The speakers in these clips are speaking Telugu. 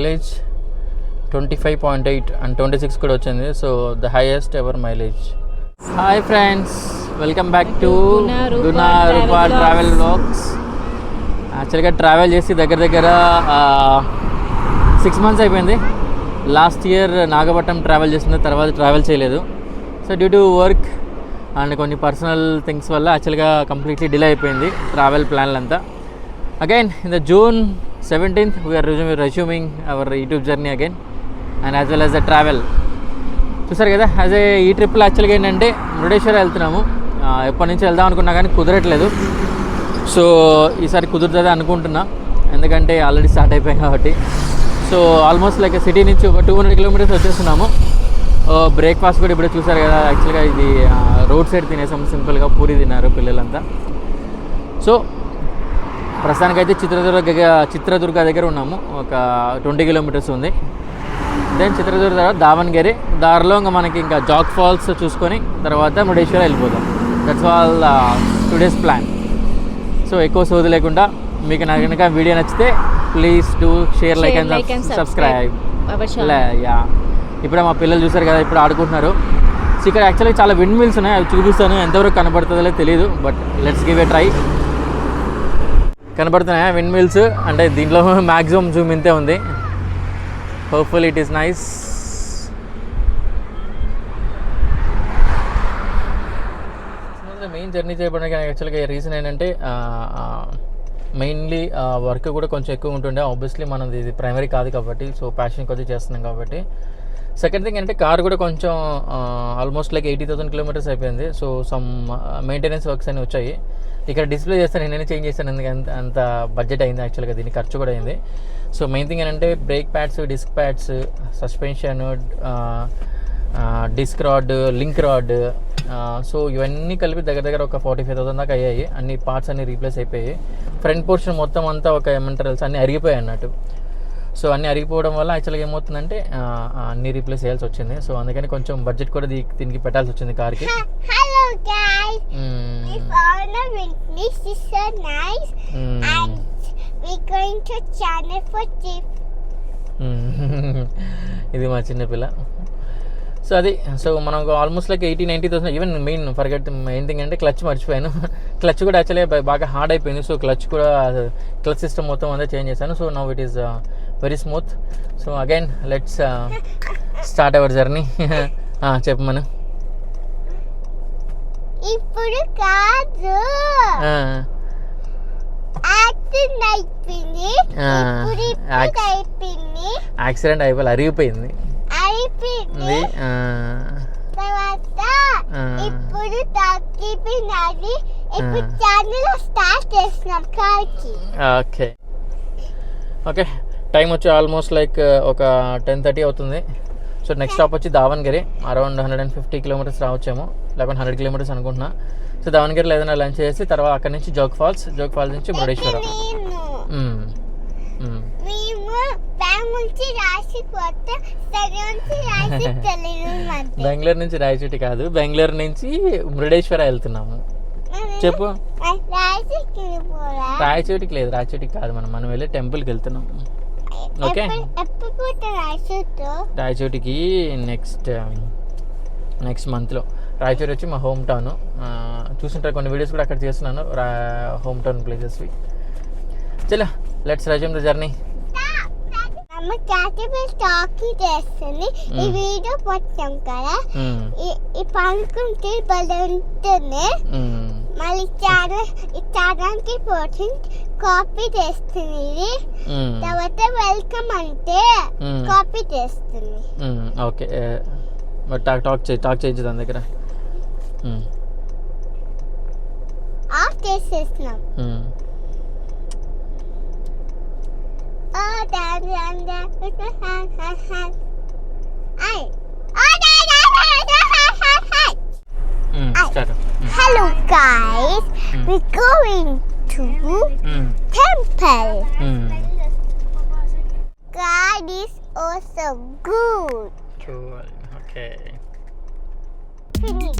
మైలేజ్ 25.8 అండ్ 26 కూడా వచ్చింది. So the highest ever mileage. Hi friends, welcome back to Guna Rupa travel vlogs. యాక్చువల్గా ట్రావెల్ చేసి దగ్గర 6 months అయిపోయింది. లాస్ట్ ఇయర్ నాగపట్నం ట్రావెల్ చేసిన తర్వాత ట్రావెల్ చేయలేదు. So due to work and కొన్ని పర్సనల్ థింగ్స్ వల్ల యాక్చువల్గా కంప్లీట్లీ డిలే అయిపోయింది ట్రావెల్ ప్లాన్లంతా. Again in the June 17th we're resuming our YouTube journey again and as well as the travel. చూసారు కదా, యాజ్ ఏ ఈ ట్రిప్లో యాక్చువల్గా ఏంటంటే మురుడేశ్వర వెళ్తున్నాము. ఎప్పటి నుంచి వెళ్దాం అనుకున్నా కానీ కుదరట్లేదు. సో ఈసారి కుదురుతుంది అనుకుంటున్నా, ఎందుకంటే ఆల్రెడీ స్టార్ట్ అయిపోయాం కాబట్టి. సో ఆల్మోస్ట్ లైక్ సిటీ నుంచి ఒక 200 kilometers వచ్చేస్తున్నాము. బ్రేక్ఫాస్ట్ కూడా ఇప్పుడే చూసారు కదా, యాక్చువల్గా ఇది రోడ్ సైడ్ తినేసాము, సింపుల్గా పూరి తిన్నారు పిల్లలంతా. సో ప్రస్తుతానికైతే చిత్రదుర్గ దగ్గర ఉన్నాము. ఒక 20 kilometers ఉంది. దెన్ చిత్రదుర్గ తర్వాత దావణగిరి, దారిలో ఇంకా మనకి ఇంకా జాగ్ ఫాల్స్ చూసుకొని తర్వాత మురుడేశ్వర వెళ్ళిపోతాం. That's all today's plan. So ఎక్కువ సోది లేకుండా మీకు నాకు కనుక వీడియో నచ్చితే please do share, like and subscribe. Yeah, ఇప్పుడే మా పిల్లలు చూసారు కదా, ఇప్పుడు ఆడుకుంటున్నారు. సో ఇక్కడ యాక్చువల్గా చాలా విండ్ మిల్స్ ఉన్నాయి, అవి చూపిస్తాను. ఎంతవరకు కనబడుతుందో తెలియదు, but let's give a try. కనబడుతున్నాయా విండ్ మిల్స్? అంటే దీంట్లో మ్యాక్సిమం జూమ్ ఇంతే ఉంది. Hopefully it is nice. Main journey చేయడానికి యాక్చువల్గా రీజన్ ఏంటంటే మెయిన్లీ వర్క్ కూడా కొంచెం ఎక్కువ ఉంటుండే. ఆబ్వియస్లీ మనది ఇది ప్రైమరీ కాదు కాబట్టి, సో ప్యాషన్ కొద్దిగా చేస్తున్నాం కాబట్టి. సెకండ్ థింగ్ ఏంటంటే కార్ కూడా కొంచెం ఆల్మోస్ట్ లైక్ 80,000 kilometers అయిపోయింది. సో సమ్ మెయింటెనెన్స్ వర్క్స్ అని వచ్చాయి. ఇక్కడ డిస్ప్లే చేస్తాను, నేనే చేంజ్ చేస్తాను, ఎందుకంటే అంత బడ్జెట్ అయింది యాక్చువల్గా, దీనికి ఖర్చు కూడా అయింది. సో మెయిన్ థింగ్ ఏంటంటే brake pads, disc pads, suspension, disc rod, link rod, so ఇవన్నీ కలిపి దగ్గర ఒక 45,000 దాకా అయ్యాయి. అన్ని పార్ట్స్ అన్ని రీప్లేస్ అయిపోయాయి. ఫ్రంట్ పోర్షన్ మొత్తం అంతా ఒక ఏమంటారు అన్నీ అరిగిపోయాయి అన్నట్టు. సో అన్నీ అరిగిపోవడం వల్ల యాక్చువల్గా ఏమవుతుందంటే అన్నీ రీప్లేస్ చేయాల్సి వచ్చింది. సో అందుకని కొంచెం బడ్జెట్ కూడా దీనికి పెట్టాల్సి వచ్చింది కార్కి. ఇది మా చిన్నపిల్ల. సో అది, సో మనకు almost like 80,000-90,000. Even main thing అంటే క్లచ్ మర్చిపోయాను. క్లచ్ కూడా యాక్చువల్లీ బాగా హార్డ్ అయిపోయింది. సో క్లచ్ సిస్టమ్ మొత్తం అంతా చేంజ్ చేశాను. So now it is very smooth. So again let's start our journey. చెప్పమను. ఇప్పుడు కాదు, యాక్సిడెంట్ అయిపోయి అరిగిపోయింది. తర్వాత ఇప్పుడు తగ్గిపోయినది. ఇప్పుడు ఛానల్ స్టార్ట్ చేస్తున్నాం కార్కి. ఓకే, టైం వచ్చి ఆల్మోస్ట్ లైక్ ఒక 10:30 అవుతుంది. సో నెక్స్ట్ స్టాప్ వచ్చి దావణగిరి. అరౌండ్ 150 kilometers రావచ్చేమో, లేకపోతే 100 kilometers అనుకుంటున్నా. సో దావణగిరిలో ఏదైనా లంచ్ చేసి తర్వాత అక్కడి నుంచి జోగ్ ఫాల్స్ నుంచి మురుడేశ్వర. బెంగళూరు నుంచి రాయచోటి కాదు, బెంగళూరు నుంచి మురుడేశ్వర వెళ్తున్నాము. చెప్పు. రాయచోటికి లేదు, రాయచోటికి కాదు, మనం వెళ్ళి టెంపుల్కి వెళ్తున్నాం. ఓకే, రాయచోటికి నెక్స్ట్ మంత్లో. రాయచోటి వచ్చి మా హోమ్ టౌన్. చూస్తుంటారు, కొన్ని వీడియోస్ కూడా అక్కడ చేస్తున్నాను, హోమ్ టౌన్ ప్లేసెస్వి. చలో లెట్స్ రెజ్యూమ్ ద జర్నీ. చేస్తుంది ఈ వీడియో మొత్తం కదా, ఈ పనుకుంటే భలే ఉంటుంది. మళ్ళీ ఛానల్కి పోతుంది, కాపీ చేస్తుంది. ఇది తర్వాత వెల్కమ్ అంటే కాపీ చేస్తుంది. ఓకే, టాక్ చేయొచ్చు దాని దగ్గర. ఆఫ్ చేసేస్తున్నాం. Hello guys, we're going to temple. God is also good. Cool. Okay. Finish.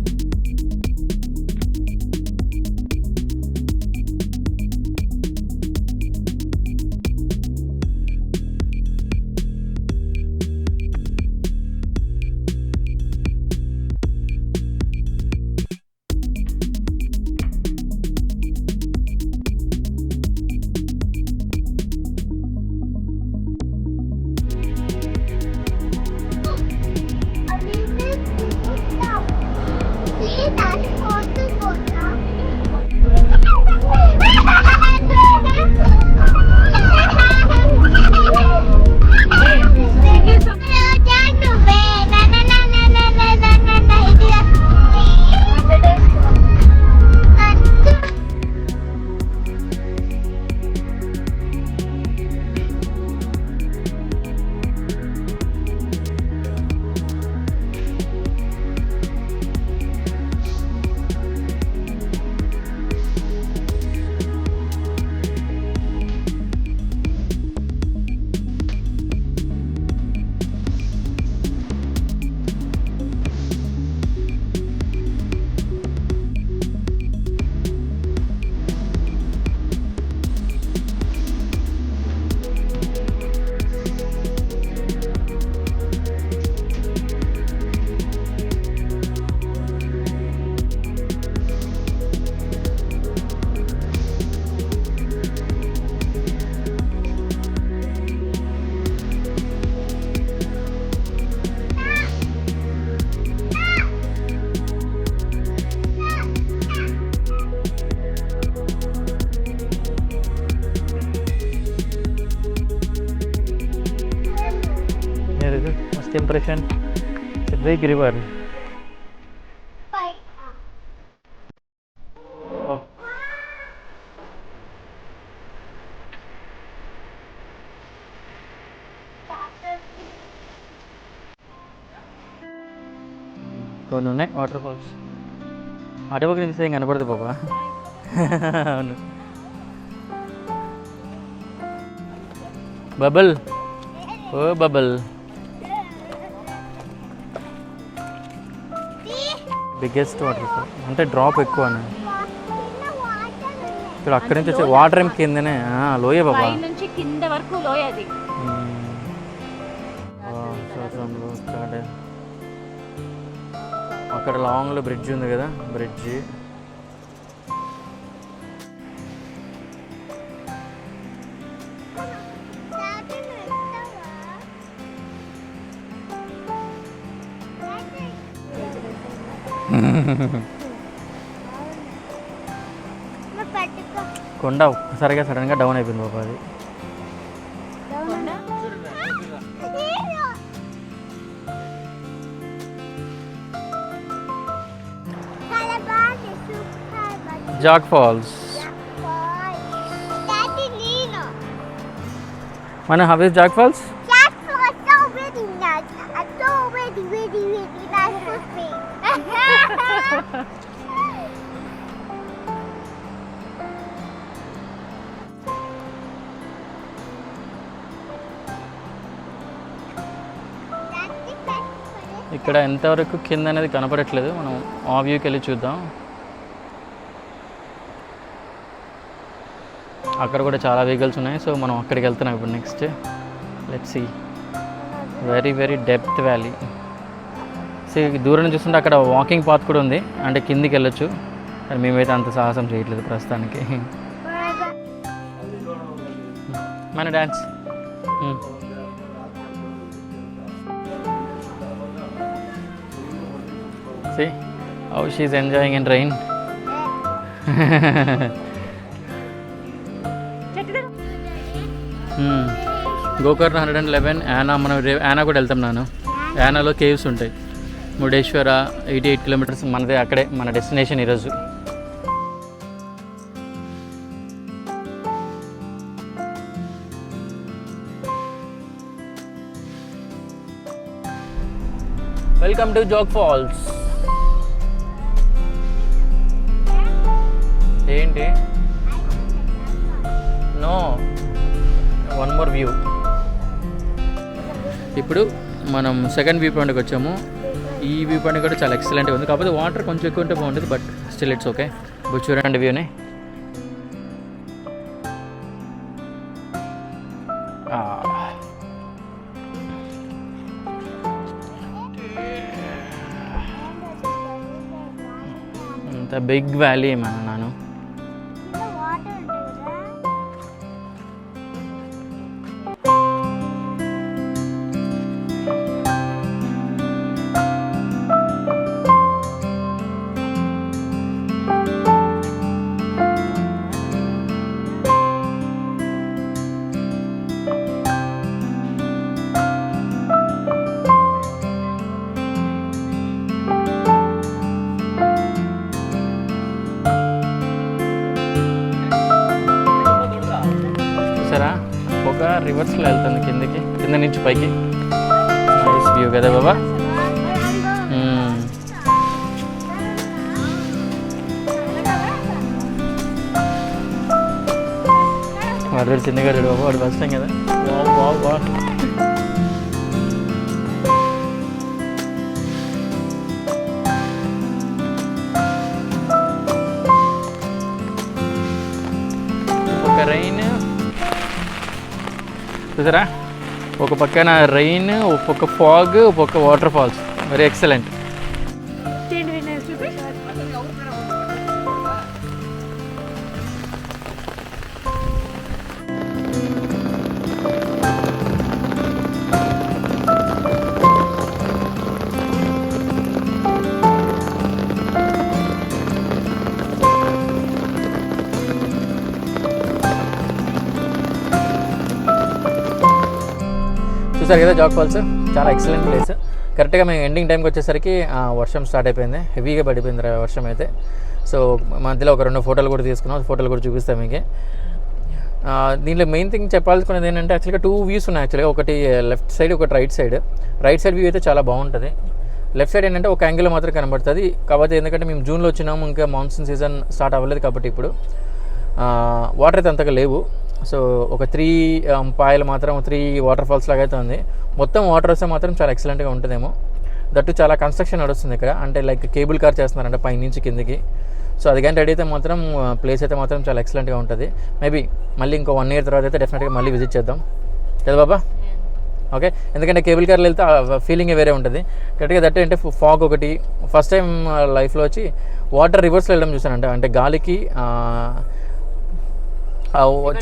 impression? It's a big river. Oh. కొన్ని ఉన్నాయి వాటర్ ఫాల్స్. అటుపక్క నుంచి ఏం కనపడదు పాపా. అవును. బబుల్, ఓ బబుల్. బిగ్గెస్ట్ వాటర్ ఫాల్ అంటే డ్రాప్ ఎక్కువ ఇప్పుడు అక్కడి నుంచి వచ్చే వాటర్ ఏం కిందనే లోయ బాబా నుంచి కింద వరకు లోయ అది. అక్కడ లాంగ్లో బ్రిడ్జ్ ఉంది కదా, బ్రిడ్జ్. కొండ ఒక్కసారిగా సడన్గా డౌన్ అయిపోయింది బాబా అది. జాగ్ ఫాల్స్. మన హౌ ఇస్ జాగ్ ఫాల్స్? ఇక్కడ ఎంతవరకు కింద అనేది కనపడట్లేదు, మనం ఆ వ్యూకి వెళ్ళి చూద్దాం. అక్కడ కూడా చాలా వెహికల్స్ ఉన్నాయి, సో మనం అక్కడికి వెళ్తున్నాం ఇప్పుడు. Next let's see. Very very depth valley. So దూరం నుంచి చూస్తుంటే అక్కడ వాకింగ్ పాత్ కూడా ఉంది, అంటే కిందికి వెళ్ళొచ్చు. కానీ మేమైతే అంత సాహసం చేయట్లేదు ప్రస్తుతానికి. మన dance. See how she's enjoying in rain. Gokarna 111. Yana, మనం యానా కూడా వెళ్తాం. యానాలో కేవ్స్ ఉంటాయి. మురుడేశ్వర 88 కిలోమీటర్స్ మనదే. అక్కడే మన డెస్టినేషన్ ఈరోజు. Welcome to Jog Falls. ఏంటి? No, one more view. ఇప్పుడు మనం సెకండ్ వ్యూ పాయింట్కి వచ్చాము. ఈ వ్యూ పాయింట్ కూడా చాలా ఎక్సలెంట్గా ఉంది, కాకపోతే వాటర్ కొంచెం ఎక్కువ ఉంటే బాగుంటుంది, బట్ స్టిల్ ఇట్స్ ఓకే. ఇప్పుడు చూడండి వ్యూని. అంత బిగ్ వ్యాలీ నాను. ఒక రివర్స్లో వెళ్తుంది కిందకి, కింద నుంచి పైకి. నైస్ వ్యూ కదా బాబా. వాడు చిన్నగా బాబా, వాడు ఫస్ట్ టైం కదా. ఒక రైన్ చూసారా, ఒక పక్కన రైన్, ఒక పక్క ఫాగ్, ఒక పక్క వాటర్ ఫాల్స్. Very excellent. చూసారు కదా జాగ్ ఫాల్స్. చాలా ఎక్సలెంట్ ప్లేస్. కరెక్ట్గా మేము ఎండింగ్ టైంకి వచ్చేసరికి వర్షం స్టార్ట్ అయిపోయింది, హెవీగా పడిపోయింది వర్షం అయితే. సో మధ్యలో ఒక 2 ఫోటోలు కూడా తీసుకున్నాం, ఫోటోలు కూడా చూపిస్తాం మీకు. దీంట్లో మెయిన్ థింగ్ చెప్పాల్సుకునేది ఏంటంటే యాక్చువల్గా 2 వ్యూస్ ఉన్నాయి. యాక్చువల్గా ఒకటి లెఫ్ట్ సైడ్, ఒకటి right side. Right side view అయితే చాలా బాగుంటుంది. లెఫ్ట్ సైడ్ ఏంటంటే ఒక యాంగిల్ మాత్రం కనబడుతుంది. కాబట్టి ఎందుకంటే మేము జూన్లో వచ్చినాము, ఇంకా మాన్సూన్ సీజన్ స్టార్ట్ అవ్వలేదు కాబట్టి ఇప్పుడు వాటర్ అయితే అంతగా లేవు. సో ఒక 3 పాయలు మాత్రం 3 వాటర్ ఫాల్స్ లాగా అయితే ఉంది. మొత్తం వాటర్ వస్తే మాత్రం చాలా ఎక్సలెంట్గా ఉంటుందేమో. దట్టు చాలా కన్స్ట్రక్షన్ నడుస్తుంది ఇక్కడ, అంటే లైక్ కేబుల్ కార్ చేస్తున్నారంటే పై నుంచి కిందికి. సో అది కానీ రెడీ అయితే మాత్రం ప్లేస్ అయితే మాత్రం చాలా ఎక్సలెంట్గా ఉంటుంది. మేబీ మళ్ళీ ఇంకో 1 year తర్వాత అయితే డెఫినెట్గా మళ్ళీ విజిట్ చేద్దాం కదా బాబా. ఓకే, ఎందుకంటే కేబుల్ కార్లో వెళ్తే ఫీలింగే వేరే ఉంటుంది. కరెక్ట్గా దట్టు అంటే ఫాగ్ ఒకటి ఫస్ట్ టైం లైఫ్లో వచ్చి వాటర్ రివర్స్లో వెళ్ళడం చూసానంట. అంటే గాలికి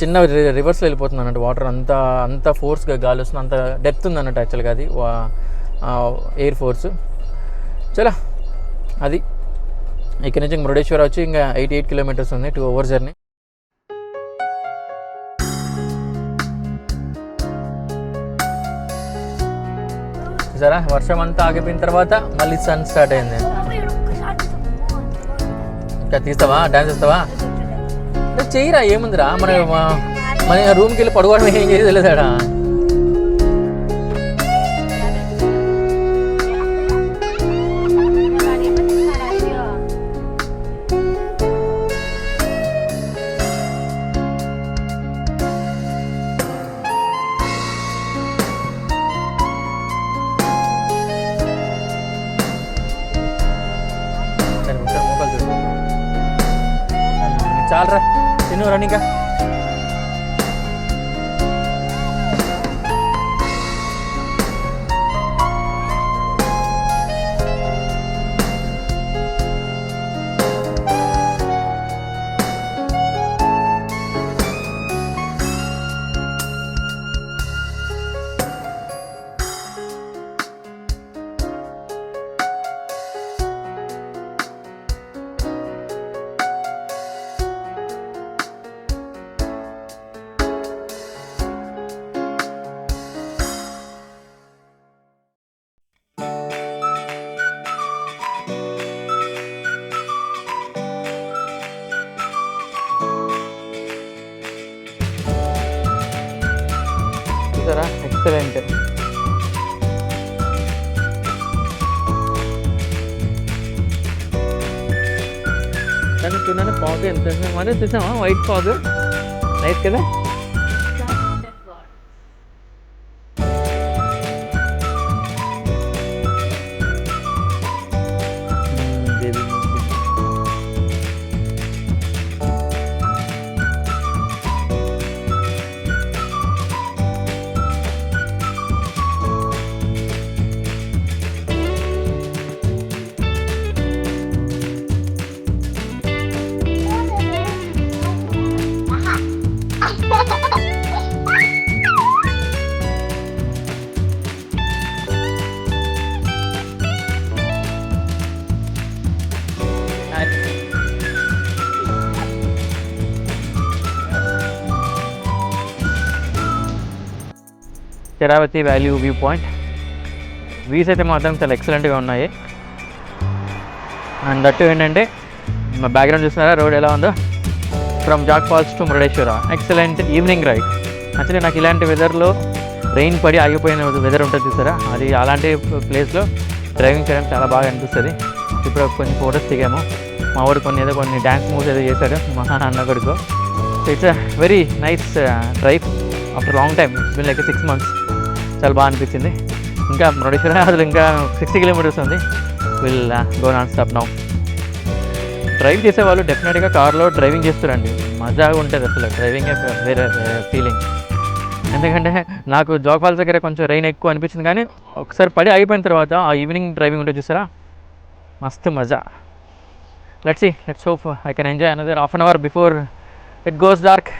చిన్న రివర్స్లో వెళ్ళిపోతుంది అన్నట్టు వాటర్, అంత ఫోర్స్గా గాలి వస్తుంది, అంత డెప్త్ ఉంది అన్నట్టు యాక్చువల్గా అది ఎయిర్ ఫోర్స్. చలో అది ఇక్కడ నుంచి మురుడేశ్వర వచ్చి ఇంకా 88 kilometers ఉంది, 2 hours జర్నీ. సరే వర్షం అంతా ఆగిపోయిన తర్వాత మళ్ళీ సన్ స్టార్ట్ అయింది. ఇంకా తీస్తావా, డాన్స్ ఇస్తావా? చెయ్యిరా, ఏముందిరా, మన రూమ్కి వెళ్ళి పడుకోవడం ఏం చేసి తెలియదాడా. చాలరా తిను రన్నింగ్. ఎక్సలెంట్. కానీ చూడండి ఫాగ్ ఎంత మరి చూసామా, వైట్ ఫాగ్ నైట్ కదా. Sharavathi valley view point views అయితే మాత్రం చాలా ఎక్సలెంట్గా ఉన్నాయి. అండ్ దట్టు ఏంటంటే మా బ్యాక్గ్రౌండ్ చూస్తున్నారా రోడ్ ఎలా ఉందో, from Jog falls to Murudeshwara. Excellent evening ride. Actually నాకు ఇలాంటి వెదర్లో రెయిన్ పడి ఆగిపోయిన వెదర్ ఉంటుంది చూసారా, అది అలాంటి ప్లేస్లో డ్రైవింగ్ చేయడం చాలా బాగా అనిపిస్తుంది. ఇప్పుడు కొన్ని ఫొటోస్ దిగాము, మా వాడు కొన్ని డ్యాన్స్ మూవ్స్ ఏదో చేశాడు మా అన్న కొడుకు. So it's a very nice drive after long time, it's been like 6 months. చాలా బాగా అనిపించింది. ఇంకా మురుడేశ్వర అసలు ఇంకా 60 kilometers ఉంది. Will go non stop now. Drive చేసేవాళ్ళు డెఫినెట్గా కార్లో డ్రైవింగ్ చేస్తారండి, మజాగా ఉంటుంది అసలు. డ్రైవింగే వేరే ఫీలింగ్. ఎందుకంటే నాకు జాగ్ ఫాల్స్ దగ్గర కొంచెం రెయిన్ ఎక్కువ అనిపించింది, కానీ ఒకసారి పడి అయిపోయిన తర్వాత ఆ ఈవినింగ్ డ్రైవింగ్ ఉంటుంది చూసారా, మస్తు మజా. Let's hope I can enjoy another half an hour before it goes dark.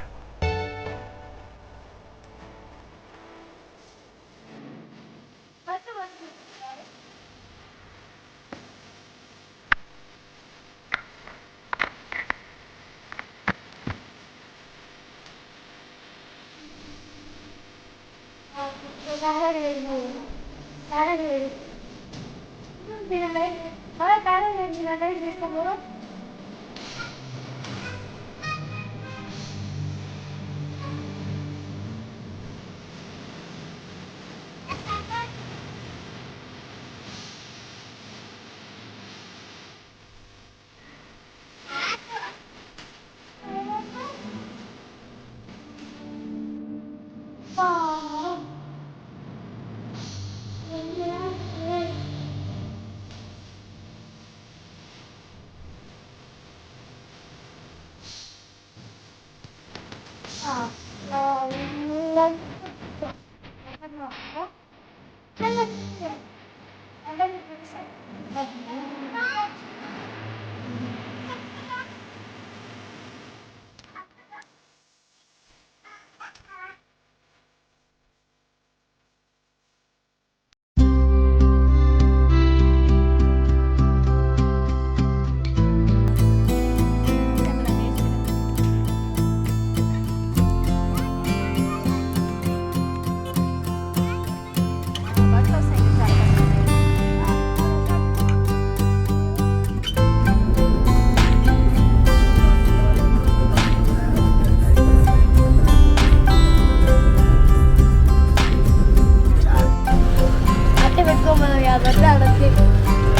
అట్టే పెట్టుకోమని కాబట్టి అడగ